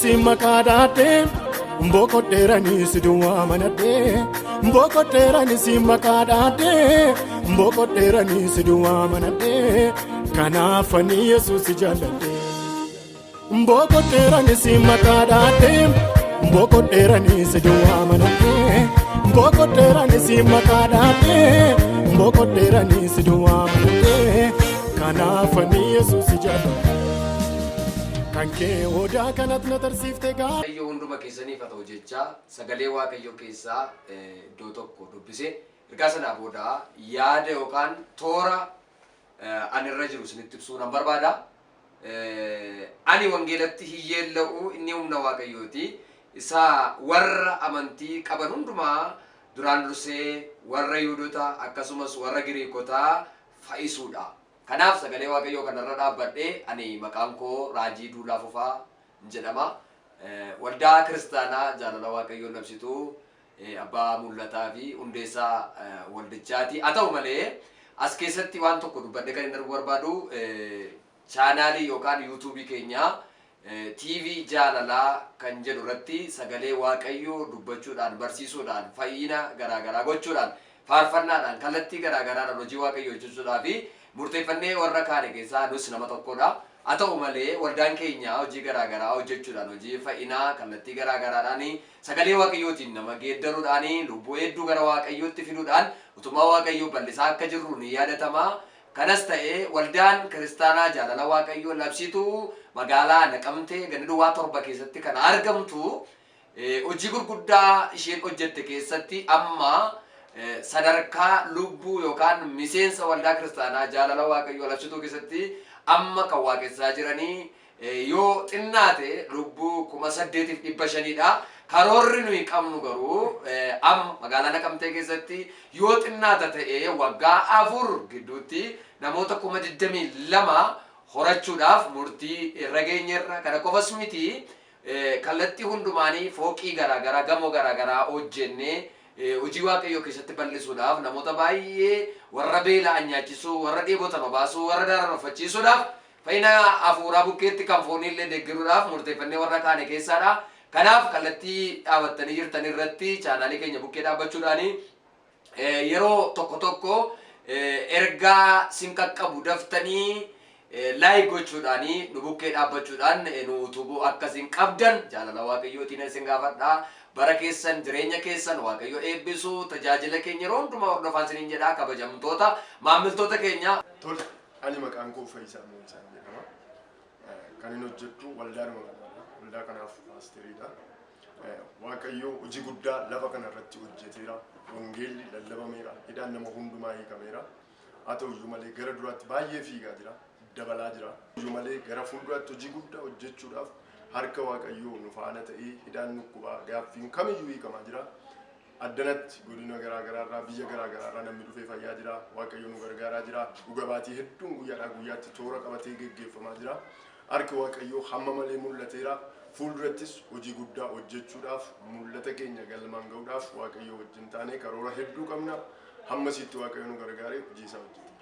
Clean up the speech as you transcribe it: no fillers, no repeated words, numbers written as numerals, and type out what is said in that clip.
si makadate mboko derani si duwa manade mboko derani si makadate mboko derani si duwa manade kanafani yesus jalate mboko derani si makadate mboko derani si duwa manade mboko derani si makadate mboko derani si duwa manade kanafani yesus jalate kanke oda kanat natarsifte ga ayyo hunduma keessanii fatoo jecha sagalee waaqayyo keessaa iddoo tokko dubbise ergaa sana booda yaada yookaan toora ani irra jiru isinitti ibsuu nan barbaada. Ani wangeelatti hiyyeella'u inni humna waaqayyooti isa warra amantii qaban hundumaa duraan dursee warra Yihuudoota akkasumas warra Giriikotaa fayyisuudha. Kanaaf sagalee waaqayyoo kanarra dhaabbadhee ani maqaan koo Raajii Duulaa Fufaa jedhama. Waldaa kiristaanaa jaalala waaqayyoon labsituu abbaa mul'ataa fi hundeessaa waldichaati. Haa ta'u malee as keessatti waan tokko dubbadhee kan inni barbaadu chaanaalii yookaan yuutuubii keenya TV jaalalaa kan jedhu irratti sagalee waaqayyoo dubbachuudhaan barsiisuudhaan fayyina garaagaraa gochuudhaan faarfannaadhaan kallattii garaagaraadhaan hojii waaqayyoo hojjechuudhaa fi murteeffannee warra kaane keessaa nus nama tokkodha. Haa ta'u malee waldaan keenya hojii garaagaraa hojjechuudhaan hojii fayyinaa kallattii garaagaraadhaan sagalee waaqayyootiin nama geeddaruudhaan lubbuu hedduu gara waaqayyootti fiduudhaan utuma waaqayyoo bal'isaa akka jirru ni yaadatama. Kanas ta'ee waldaan kiristaanaa jaalala waaqayyoo labsituu magaalaa Naqamtee ganda Duwwaa 7 keessatti kan argamtu hojii gurguddaa isheen hojjette keessatti amma sadarkaa lubbuu yookaan miseensa waldaa kiristaanaa jaalala waaqayyoo labsituu keessatti amma kan waaqessaa jiranii yoo xinnaate lubbuu 8,500dha. Karoorri nuyi qabnu garuu amma magaalaa Naqamtee keessatti yoo xinnaata ta'ee waggaa 4 gidduutti namoota 22,000 horachuudhaaf murtii irra geenyerra. Kana qofas miti kallattii hundumaanii fooqii garaagaraa gamoo garaagaraa hojjennee hojii waaqayyoo keessatti bal'isuudhaaf namoota baay'ee warra beela'an nyaachisuu, warra dheebotan obaasuu, warra daaran uffachiisuudhaaf fayyina hafuuraa bukkeetti kan fooniillee deeggaruudhaaf murteeffannee warra kaane keessaadha. Kanaaf kallattii dhaabattanii jirtan irratti chaanaalii keenya bukkee dhaabbachuudhaan yeroo tokko tokko ergaa sin qaqqabu daftanii laayik gochuudhaan nu bukkee dhaabbachuudhaan nu utubuu akkasiin qabdan jaalala waaqayyootiin isin gaafadha. Bara keessan jireenya keessan waaqayyo eebbisu tajaajila keenya yeroo hundumaa hordofaa isiniin jedha. Kabajamtoota maamiltoota keenya tol ani maqaan koo Fayyisaa Muusaa jedhama. Kan inni hojjetu waldaadhuma waldaa kanaaf paasteriidha. Waaqayyo hojii guddaa lafa kana irratti hojjeteera. Wangeelli lallabameera. Hidhaan nama hundumaa hiikameera. Haa ta'u iyyuu malee gara duraatti baay'ee fiigaa jira. Dabalaa jira. Iyyuu malee gara fuulduraatti hojii guddaa hojjechuudhaaf harka waaqayyoo nu faana ta'ee hidhaan nukkubaa gaaffiin kamiyyuu hiikamaa jira. Addanatti godina garaagaraarraa biyya garaagaraarraa namni dhufee fayyaa jira. Waaqayyo nu gargaaraa jira. Dhuga baatii hedduun guyyaadhaa guyyaatti toora qabatee geggeeffamaa jira. Harki waaqayyoo hamma malee mul'ateera. Fuuldurattis hojii guddaa hojjechuudhaaf mul'ata keenya galmaan ga'uudhaaf waaqayyo wajjin taanee karoora hedduu qabna. Hammasitti waaqayyo nu gargaaree hojii isaa hojjeta.